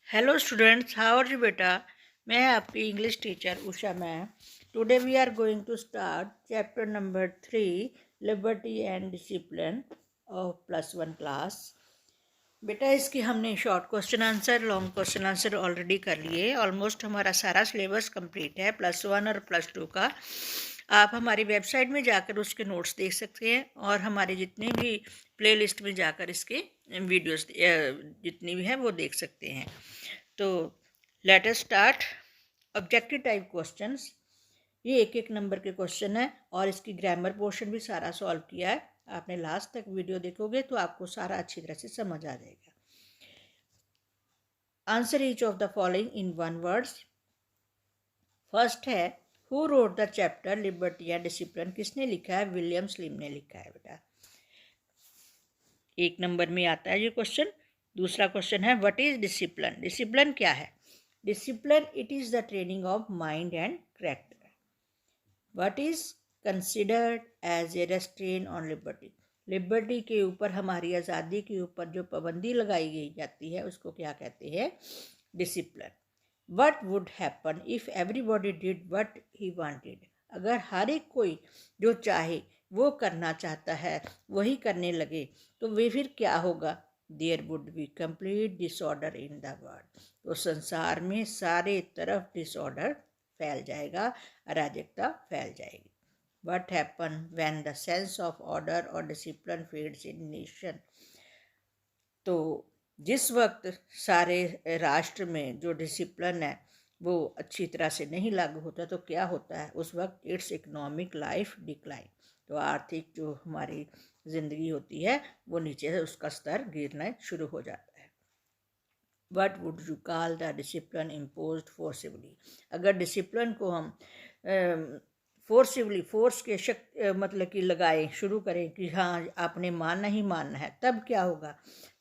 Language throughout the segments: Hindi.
Hello students, how are you बेटा। मैं आपकी English teacher Usha ma'am. Today we are going to start chapter number 3, liberty and discipline of +1 class. बेटा इसकी हमने short question answer, long question answer already कर लिए। ऑलमोस्ट हमारा सारा सिलेबस कंप्लीट है +1 और +2 का। आप हमारी वेबसाइट में जाकर उसके नोट्स देख सकते हैं और हमारे जितने भी प्लेलिस्ट में जाकर इसके वीडियोस जितनी भी हैं वो देख सकते हैं। तो let us start. Objective type questions, ये एक एक नंबर के क्वेश्चन है और इसकी ग्रामर पोर्शन भी सारा सॉल्व किया है। आपने लास्ट तक वीडियो देखोगे तो आपको सारा अच्छी तरह से समझ आ जाएगा। Answer each of the following in 1 words. First है, who wrote the chapter liberty and discipline. किसने लिखा है? विलियम स्लिम ने लिखा है बेटा। एक नंबर में आता है ये क्वेश्चन। दूसरा क्वेश्चन है, व्हाट इज डिसिप्लिन। डिसिप्लिन क्या है? Discipline it is the training of mind and character. What is considered as a restraint on liberty. Liberty के ऊपर, हमारी आज़ादी के ऊपर जो पाबंदी लगाई गई जाती है उसको क्या कहते हैं? Discipline. What would happen if everybody did what he wanted. अगर हर एक कोई जो चाहे वो करना चाहता है वही करने लगे तो वे फिर क्या होगा? There would be complete disorder in the world. तो संसार में सारे तरफ डिसऑर्डर फैल जाएगा, अराजकता फैल जाएगी। What happen when the sense of order और डिसिप्लिन फेड्स इन नेशन। तो जिस वक्त सारे राष्ट्र में जो डिसिप्लिन है वो अच्छी तरह से नहीं लागू होता तो क्या होता है? उस वक्त इट्स इकोनॉमिक लाइफ डिक्लाइन। तो आर्थिक जो हमारी ज़िंदगी होती है वो नीचे से उसका स्तर गिरना शुरू हो जाता है। What would you call the discipline imposed forcibly. अगर डिसिप्लिन को हम फोर्सिबली, फोर्स के मतलब कि लगाए शुरू करें कि हाँ आपने मानना ही मानना है, तब क्या होगा?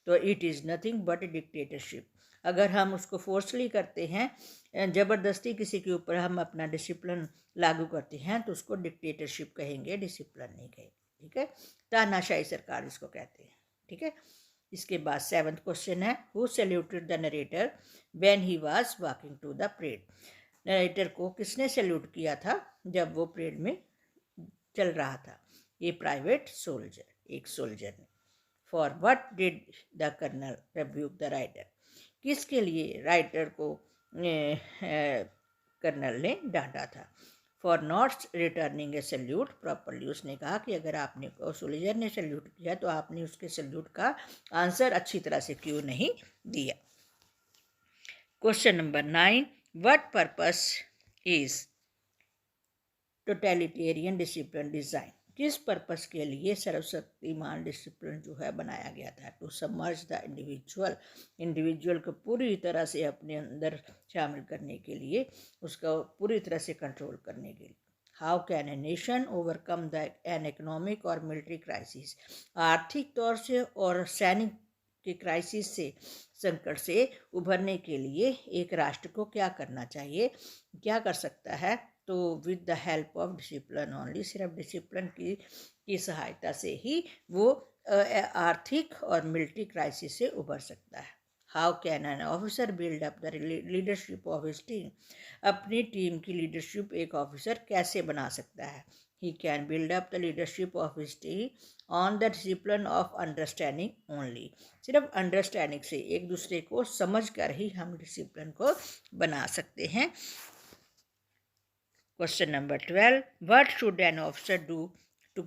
तो it is nothing but A dictatorship. अगर हम उसको फोर्सली करते हैं, ज़बरदस्ती किसी के ऊपर हम अपना डिसिप्लिन लागू करते हैं तो उसको डिक्टेटरशिप कहेंगे, डिसिप्लिन नहीं कहेंगे। ठीक है, तानाशाही सरकार इसको कहते हैं। ठीक है, इसके बाद 7th क्वेश्चन है, who saluted the narrator when he was walking to the parade. Narrator को किसने सैल्यूट किया था जब वो परेड में चल रहा था? ये प्राइवेट सोल्जर, एक सोल्जर ने। For what did the colonel rebuke the writer. किसके लिए राइटर को कर्नल ने डांटा था? For not returning a salute properly. उसने कहा कि अगर आपने सोल्जर ने सैल्यूट किया तो आपने उसके सैल्यूट का आंसर अच्छी तरह से क्यों नहीं दिया? Question number 9, what purpose is totalitarian discipline design. किस पर्पस के लिए सर्वशक्तिमान डिसिप्लिन जो है बनाया गया था? To submerge the individual. Individual को पूरी तरह से अपने अंदर शामिल करने के लिए, उसका पूरी तरह से कंट्रोल करने के लिए। How can a nation overcome the an economic और मिलिट्री क्राइसिस। आर्थिक तौर से और सैनिक के क्राइसिस से, संकट से उभरने के लिए एक राष्ट्र को क्या करना चाहिए, क्या कर सकता है? तो with the help of discipline only. सिर्फ डिसिप्लिन की सहायता से ही वो आर्थिक और मिलिट्री क्राइसिस से उभर सकता है। How can an officer build up the leadership of his team. अपनी टीम की लीडरशिप एक ऑफिसर कैसे बना सकता है? He can build up the leadership of his team on the discipline of understanding only. सिर्फ अंडरस्टैंडिंग से, एक दूसरे को समझ कर ही हम डिसिप्लिन को बना सकते हैं। Question number 12, what should an officer do to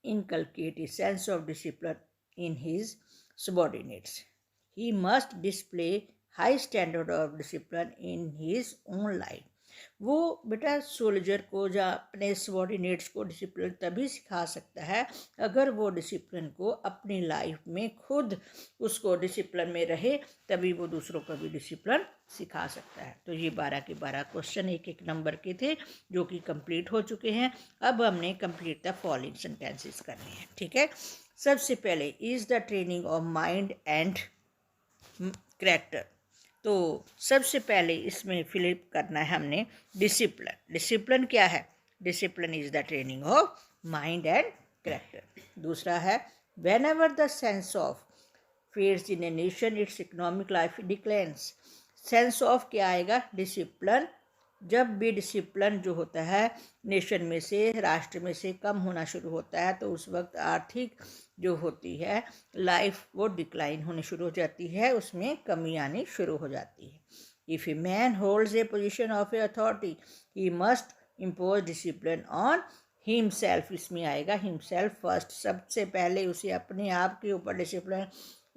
inculcate a sense of discipline in his subordinates? He must display high standard of discipline in his own life. वो बेटा सोल्जर को या अपने सबॉर्डिनेट्स को डिसिप्लिन तभी सिखा सकता है अगर वो डिसिप्लिन को अपनी लाइफ में खुद उसको डिसिप्लिन में रहे, तभी वो दूसरों को भी डिसिप्लिन सिखा सकता है। तो ये 12 के 12 क्वेश्चन एक एक नंबर के थे जो कि कंप्लीट हो चुके हैं। अब हमने कंप्लीट द फॉलोइंग सेंटेंसेस करने हैं। ठीक है, सबसे पहले is the training of mind and character. तो सबसे पहले इसमें फिलिप करना है हमने डिसिप्लिन। डिसिप्लिन क्या है? Discipline is the training of mind and character. दूसरा है, when ever the sense of fades in a nation, it's economic life declines. Sense of क्या आएगा? डिसिप्लिन। जब भी डिसिप्लिन जो होता है नेशन में से, राष्ट्र में से कम होना शुरू होता है, तो उस वक्त आर्थिक जो होती है लाइफ वो डिक्लाइन होने शुरू हो जाती है, उसमें कमी आनी शुरू हो जाती है। If a man holds A position of A authority he must impose discipline on himself. इसमें आएगा हिमसेल्फ फर्स्ट, सबसे पहले उसे अपने आप के ऊपर डिसिप्लिन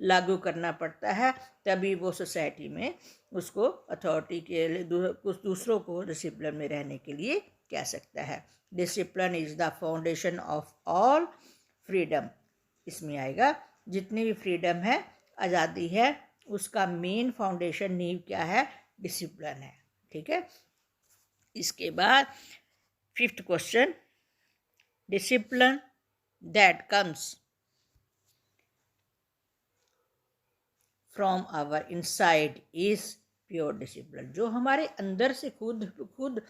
लागू करना पड़ता है, तभी वो सोसाइटी में उसको अथॉरिटी के लिए कुछ दूसरों को डिसिप्लिन में रहने के लिए कह सकता है। Discipline is the foundation of all freedom. इसमें आएगा जितनी भी फ्रीडम है, आज़ादी है, उसका मेन फाउंडेशन, नींव क्या है? डिसिप्लिन है। ठीक है। इसके बाद 5th question, discipline that comes from our inside is pure discipline. जो हमारे अंदर से खुद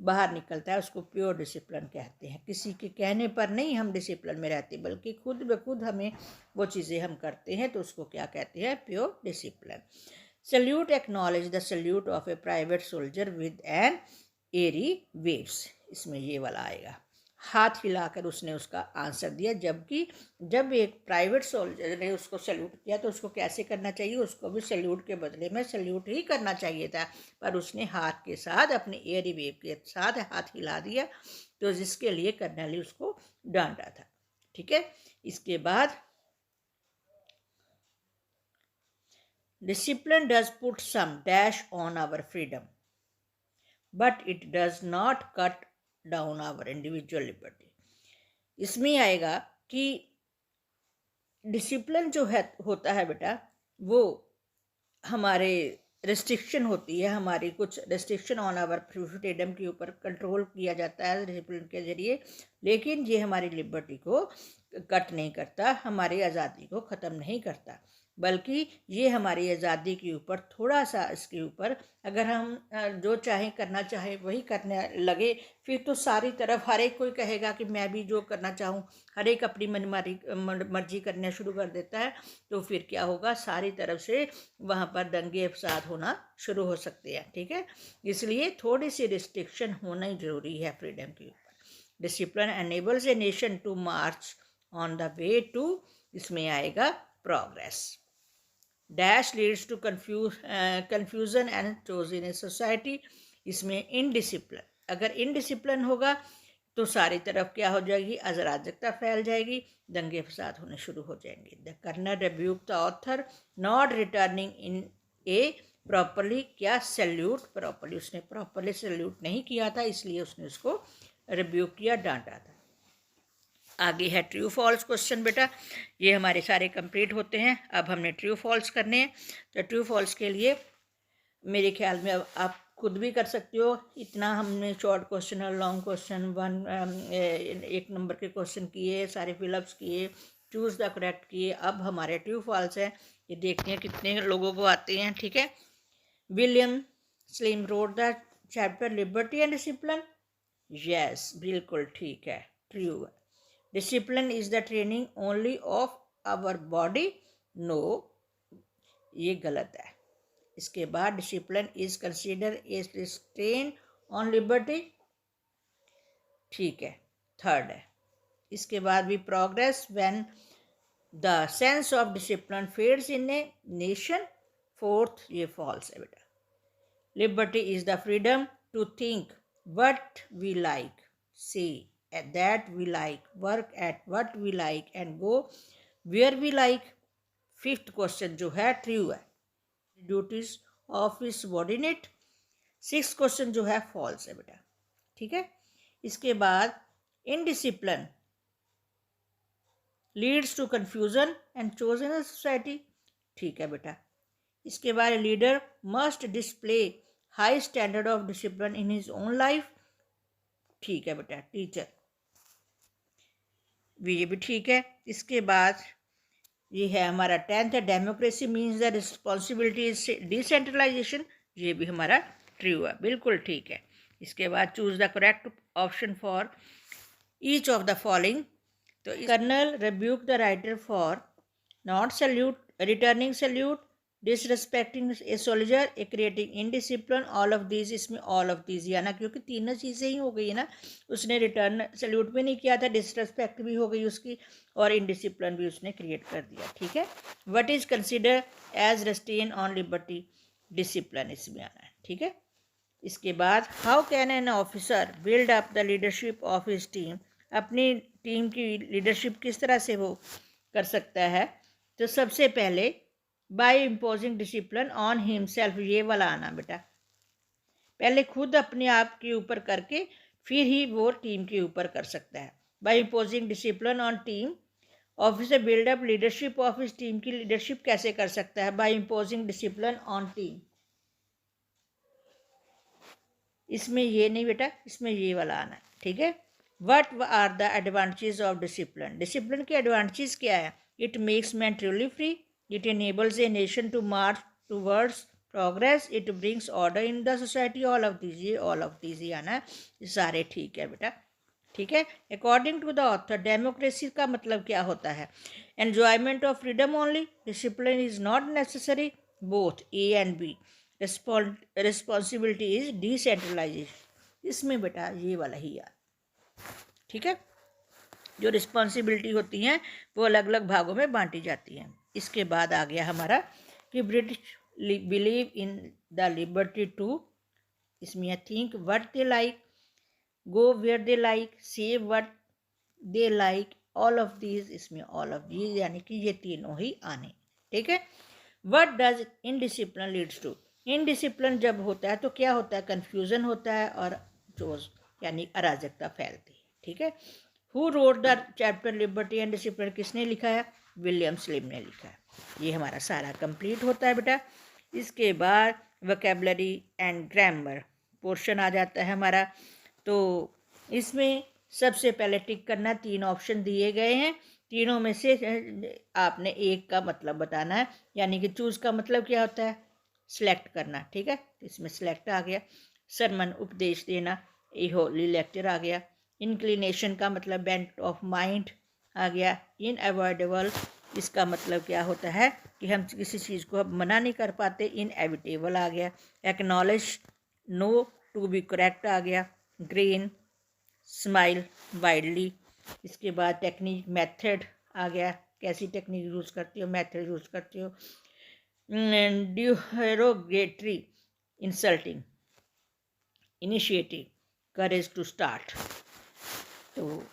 बाहर निकलता है उसको प्योर डिसिप्लिन कहते हैं। किसी के कहने पर नहीं हम डिसिप्लिन में रहते, बल्कि खुद ब खुद हमें वो चीज़ें हम करते हैं, तो उसको क्या कहते हैं? Pure discipline. Salute acknowledge the salute of a private soldier with an airy waves. इसमें ये वाला आएगा, हाथ हिलाकर उसने उसका आंसर दिया। जबकि जब एक प्राइवेट सोल्जर ने उसको सल्यूट किया तो उसको कैसे करना चाहिए? उसको भी सल्यूट के बदले में सल्यूट ही करना चाहिए था, पर उसने हाथ के साथ, अपने एयर वेव के साथ हाथ हिला दिया, तो जिसके लिए कर्नल उसको डांटा था। ठीक है। इसके बाद discipline does put some dash on our freedom but it does not cut down our individual liberty. इसमें आएगा कि डिसिप्लिन जो है होता है बेटा, वो हमारे रेस्ट्रिक्शन होती है, हमारी कुछ रेस्ट्रिक्शन ऑन आवर फ्रीडम के ऊपर कंट्रोल किया जाता है डिसिप्लिन के जरिए, लेकिन ये हमारी लिबर्टी को कट नहीं करता, हमारी आज़ादी को ख़त्म नहीं करता, बल्कि ये हमारी आज़ादी के ऊपर थोड़ा सा, इसके ऊपर अगर हम जो चाहें करना चाहें वही करने लगे, फिर तो सारी तरफ हर एक कोई कहेगा कि मैं भी जो करना चाहूँ, हर एक अपनी मर्जी करना शुरू कर देता है, तो फिर क्या होगा? सारी तरफ से वहाँ पर दंगे फसाद होना शुरू हो सकते हैं। ठीक है। इसलिए थोड़ी सी रिस्ट्रिक्शन होना ही ज़रूरी है फ्रीडम के ऊपर। Discipline enables a nation to march on the way to, इसमें आएगा progress. Dash leads to confusion and chaos in a society. इसमें इनडिसिप्लिन, अगर इनडिसिप्लिन होगा तो सारी तरफ क्या हो जाएगी? अराजकता फैल जाएगी, दंगे फसाद होने शुरू हो जाएंगे। The colonel rebuke the author not returning in a properly, क्या? सैल्यूट प्रॉपरली, उसने प्रॉपरली सैल्यूट नहीं किया था, इसलिए उसने उसको रिब्यूक किया, डांटा था। आगे है ट्रू फॉल्स क्वेश्चन बेटा, ये हमारे सारे कंप्लीट होते हैं। अब हमने ट्रू फॉल्स करने हैं, तो ट्रू फॉल्स के लिए मेरे ख्याल में अब आप खुद भी कर सकते हो। इतना हमने शॉर्ट क्वेश्चन और लॉन्ग क्वेश्चन, 1 नंबर के क्वेश्चन किए, सारे फिलअप्स किए, चूज़ द करेक्ट किए। अब हमारे ट्रू फॉल्स हैं, ये देखते हैं कितने लोगों को आते हैं। ठीक है। William Slim wrote the chapter liberty and discipline. Yes, बिल्कुल ठीक है, ट्रू है। Discipline is the training only of our body. No, ये गलत है। इसके बाद discipline is consider a restrain on liberty, ठीक है, 3rd है। इसके बाद भी progress when the sense of discipline fades in a nation, 4th, ये फॉल्स है बेटा। Liberty is the freedom to think what we like, C that we like, work at what we like and go where we like। 5th question जो है ट्रू है, duties of his subordinate. 6th question जो है फॉल्स है बेटा। ठीक है। इसके बाद indiscipline leads to confusion and chaos in society, ठीक है बेटा। इसके बाद leader must display high standard of discipline in his own life, ठीक है बेटा, टीचर, ये भी ठीक है। इसके बाद ये है हमारा 10th है, democracy means the responsibility decentralization, ये भी हमारा ट्रू है, बिल्कुल ठीक है। इसके बाद choose the correct option for each of the following. तो colonel rebuke the writer for not returning salute, disrespecting a soldier, a creating indiscipline, all of these, इसमें ऑल ऑफ दीज या ना, क्योंकि तीनों चीज़ें ही हो गई है ना। उसने रिटर्न सैल्यूट भी नहीं किया था, डिसरिस्पेक्ट भी हो गई उसकी, और इनडिसिप्लिन भी उसने क्रिएट कर दिया। ठीक है, what is consider as restrain on liberty, discipline इसमें आना है। ठीक है, इसके बाद how can an officer build up the leadership of his team, अपनी टीम की लीडरशिप किस तरह से वो कर सकता है। तो सबसे पहले by imposing discipline on himself, ये वाला आना बेटा, पहले खुद अपने आप के ऊपर करके फिर ही वो टीम के ऊपर कर सकता है। By imposing discipline on team, officer build up leadership of his team की लीडरशिप कैसे कर सकता है, by imposing discipline on team. इसमें ये नहीं बेटा, इसमें ये वाला आना है। ठीक है, what are the advantages of discipline, discipline के एडवांटेजेस क्या है। It makes man truly free, it enables a nation to march towards progress, it brings order in the society, all of these, ये all of these ही आना है, ये सारे ठीक है बेटा। ठीक है, according to the author democracy का मतलब क्या होता है, enjoyment of freedom only, discipline is not necessary, both A and B, responsibility is decentralization, इसमें बेटा ये वाला ही यार। ठीक है, जो रिस्पॉन्सिबिलिटी होती हैं वो अलग अलग भागों में बांटी जाती हैं। इसके बाद आ गया हमारा कि British believe in the liberty to, इसमें think what they like, go where they like, say what they like, all of these, इसमें ऑल ऑफ दीज यानी कि ये तीनों ही आने। ठीक है, what does indiscipline leads to, indiscipline जब होता है तो क्या होता है, कन्फ्यूजन होता है और जोश यानी अराजकता फैलती है। ठीक है, who wrote the chapter liberty and discipline, किसने लिखा है, विलियम स्लिम ने लिखा है। ये हमारा सारा कंप्लीट होता है बेटा। इसके बाद वोकैबुलरी एंड ग्रामर पोर्शन आ जाता है हमारा। तो इसमें सबसे पहले टिक करना, 3 ऑप्शन दिए गए हैं, तीनों में से आपने एक का मतलब बताना है, यानी कि चूज का मतलब क्या होता है, सिलेक्ट करना। ठीक है, इसमें सिलेक्ट आ गया, सरमन उपदेश देना, ए होली लेक्चर आ गया, इंक्लिनेशन का मतलब बेंट ऑफ माइंड आ गया, इनएवॉइडेबल इसका मतलब क्या होता है कि हम किसी चीज़ को अब मना नहीं कर पाते, इनएविटेबल आ गया, acknowledge know to be correct आ गया, ग्रीन स्माइल वाइडली, इसके बाद टेक्निक मेथड आ गया, कैसी टेक्निक यूज़ करती हो, मेथड यूज़ करती हो, derogatory insulting, initiative, courage to start. तो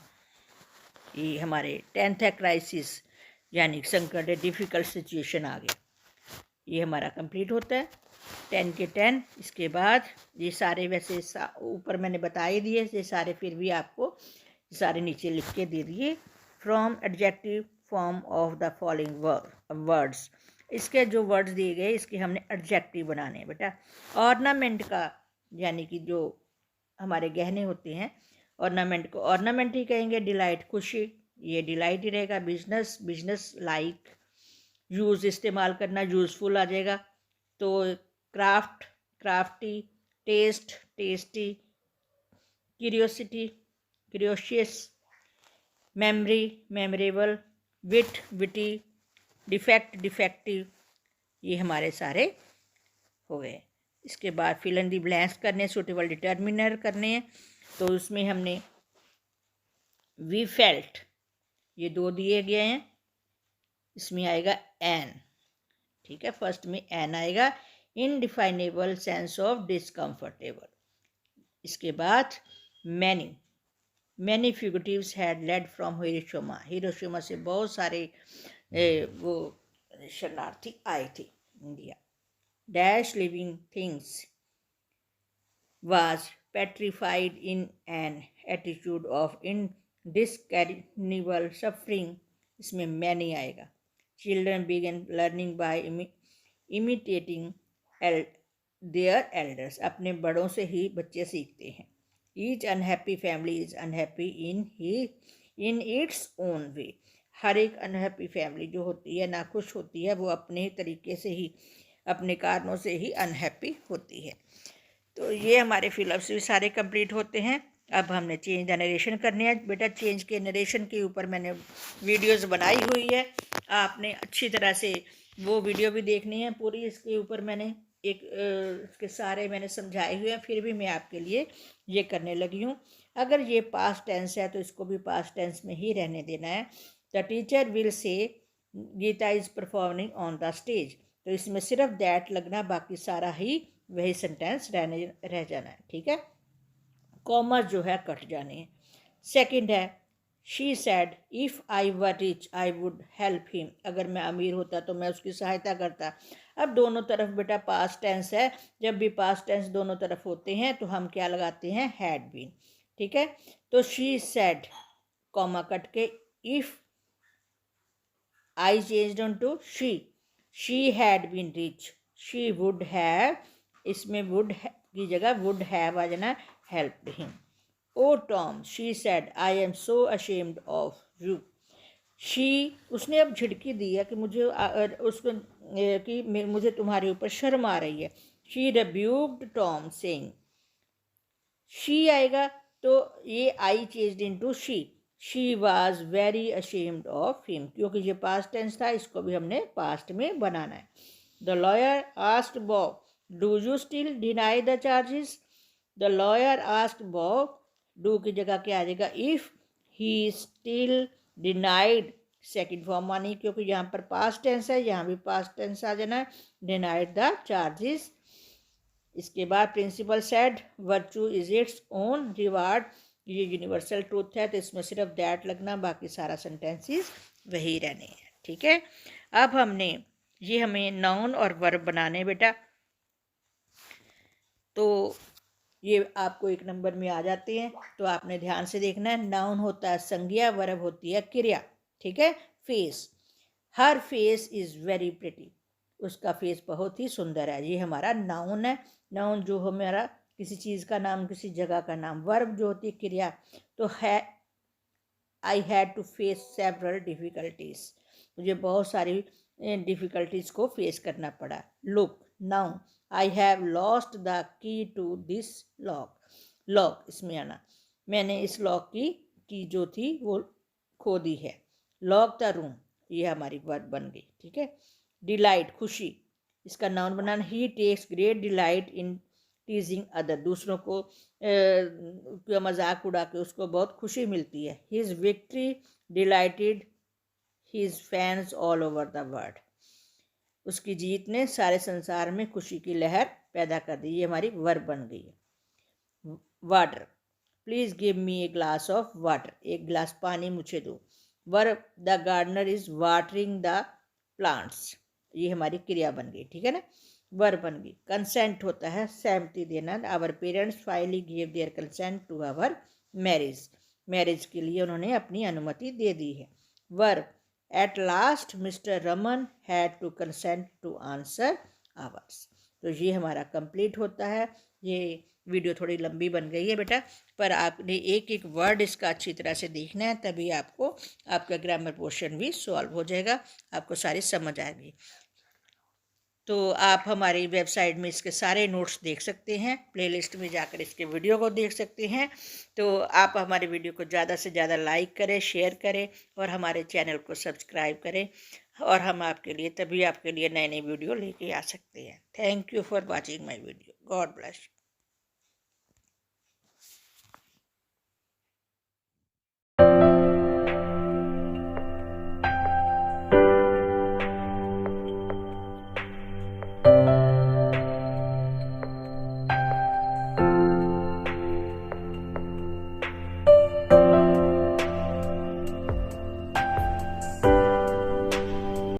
ये हमारे 10th है क्राइसिस यानी संकट, डिफ़िकल्ट सिचुएशन आ गया, ये हमारा कंप्लीट होता है 10 के 10। इसके बाद ये सारे वैसे ऊपर मैंने बता ही दिए ये सारे, फिर भी आपको सारे नीचे लिख के दे दिए। From adjective form of the following words, इसके जो वर्ड्स दिए गए इसके हमने एडजेक्टिव बनाने हैं बेटा। ऑर्नामेंट का यानी कि जो हमारे गहने होते हैं, ऑर्नामेंट को ऑर्नामेंट ही कहेंगे। डिलाइट खुशी, ये डिलाइट ही रहेगा। Business, business like. यूज़ इस्तेमाल करना, यूज़फुल आ जाएगा। तो craft, crafty. Taste, tasty. Curiosity, curious. Memory, memorable. Wit, witty. Defect, defective. ये हमारे सारे हो गए। इसके बाद फिल इन द ब्लैंक्स करने, सूटेबल डिटर्मिनर करने हैं। तो उसमें हमने वी फेल्ट, ये 2 दिए गए हैं, इसमें आएगा एन। ठीक है, फर्स्ट में एन आएगा, इनडिफाइनेबल सेंस ऑफ डिसकम्फर्टेबल। इसके बाद many, many fugitives had led from Hiroshima, Hiroshima से बहुत सारे वो शरणार्थी आए थे India. Dash living things was petrified in an attitude of indescribable suffering, इसमें many आएगा। Children began learning by imitating their elders, अपने बड़ों से ही बच्चे सीखते हैं। Each unhappy family is unhappy in its own way, हर एक अनहैप्पी फैमिली जो होती है, नाखुश होती है, वो अपने ही तरीके से ही, अपने कारणों से ही अनहैप्पी होती है। तो ये हमारे फिलअप्स भी सारे कंप्लीट होते हैं। अब हमने चेंज द नरेशन करने हैं बेटा। चेंज के नरेशन के ऊपर मैंने वीडियोस बनाई हुई है, आपने अच्छी तरह से वो वीडियो भी देखनी है पूरी, इसके ऊपर मैंने इसके सारे मैंने समझाए हुए हैं, फिर भी मैं आपके लिए ये करने लगी हूँ। अगर ये पास्ट टेंस है तो इसको भी पास्ट टेंस में ही रहने देना है। The teacher will say Gita is performing on the stage, तो इसमें सिर्फ दैट लगना, बाकी सारा ही वही सेंटेंस रह जाना है, ठीक है। कॉमा जो है कट जाने हैं। सेकंड है she said if I were rich I would help him, अगर मैं अमीर होता तो मैं उसकी सहायता करता। अब दोनों तरफ बेटा पास्ट टेंस है, जब भी पास्ट टेंस दोनों तरफ होते हैं तो हम क्या लगाते हैं, हैड बीन, ठीक है। तो शी सैड कॉमा कट के if I changed on to she had been rich she would have, इसमें वुड की जगह वुड हैव आ जाना, helped him. O Tom she said I am so ashamed of you, she उसने अब झिड़की दी है कि मुझे उसको कि मुझे तुम्हारे ऊपर शर्म आ रही है। She rebuked Tom saying, she आएगा तो ये आई changed into she was very ashamed of him, क्योंकि ये पास्ट टेंस था, इसको भी हमने पास्ट में बनाना है। The lawyer asked Bob do you still deny the charges, the lawyer asked Bob, do की जगह क्या आ जाएगा, if he still denied, second form मानी, क्योंकि यहाँ पर पास्ट टेंस है, यहाँ भी पास्ट टेंस आ जाना है, डिनाइड द चार्जेस। इसके बाद principal said virtue is its own reward, ये यूनिवर्सल ट्रूथ है, तो इसमें सिर्फ दैट लगना, बाकी सारा सेंटेंसेस वही रहने हैं, ठीक है। अब हमें नाउन और वर्ब बनाने बेटा, तो ये आपको एक नंबर में आ जाते हैं, तो आपने ध्यान से देखना है। नाउन होता है संज्ञा, वर्ब होती है क्रिया, ठीक है। Face, her face is very pretty, उसका फेस बहुत ही सुंदर है, ये हमारा नाउन है। नाउन जो हमारा किसी चीज़ का नाम, किसी जगह का नाम। वर्ब जो होती है क्रिया, तो है I had to face several difficulties, मुझे बहुत सारी डिफ़िकल्टीज़ को फेस करना पड़ा। Look, noun, I have lost the key to this lock, lock इसमें आना, मैंने इस लॉक की जो थी वो खो दी है। लॉक द रूम, ये हमारी वर्ब बन गई, ठीक है। डिलाइट, खुशी, इसका नाउन बनाना, he takes great delight in teasing other, दूसरों को मजाक उड़ा के उसको बहुत खुशी मिलती है। His victory dilated his fans all over the world, उसकी जीत ने सारे संसार में खुशी की लहर पैदा कर दी, ये हमारी वर्ब बन गई है। Water, please give me a glass of water, एक गिलास पानी मुझे दो। Verb, the gardener is watering the plants, ये हमारी क्रिया बन गई, ठीक है ना, वर्ब बन गई। कंसेंट होता है सहमति देना, our parents finally give their consent to our marriage, marriage के लिए उन्होंने अपनी अनुमति दे दी है। Verb, at last mister Raman had to consent to answer ours, तो ये हमारा कंप्लीट होता है। ये वीडियो थोड़ी लंबी बन गई है बेटा, पर आपने एक एक वर्ड इसका अच्छी तरह से देखना है, तभी आपको आपका ग्रामर पोर्शन भी सॉल्व हो जाएगा, आपको सारी समझ आएगी। तो आप हमारी वेबसाइट में इसके सारे नोट्स देख सकते हैं, प्लेलिस्ट में जाकर इसके वीडियो को देख सकते हैं। तो आप हमारे वीडियो को ज़्यादा से ज़्यादा लाइक करें, शेयर करें और हमारे चैनल को सब्सक्राइब करें, और हम आपके लिए नए नए वीडियो लेके आ सकते हैं। Thank you for watching my video. God bless.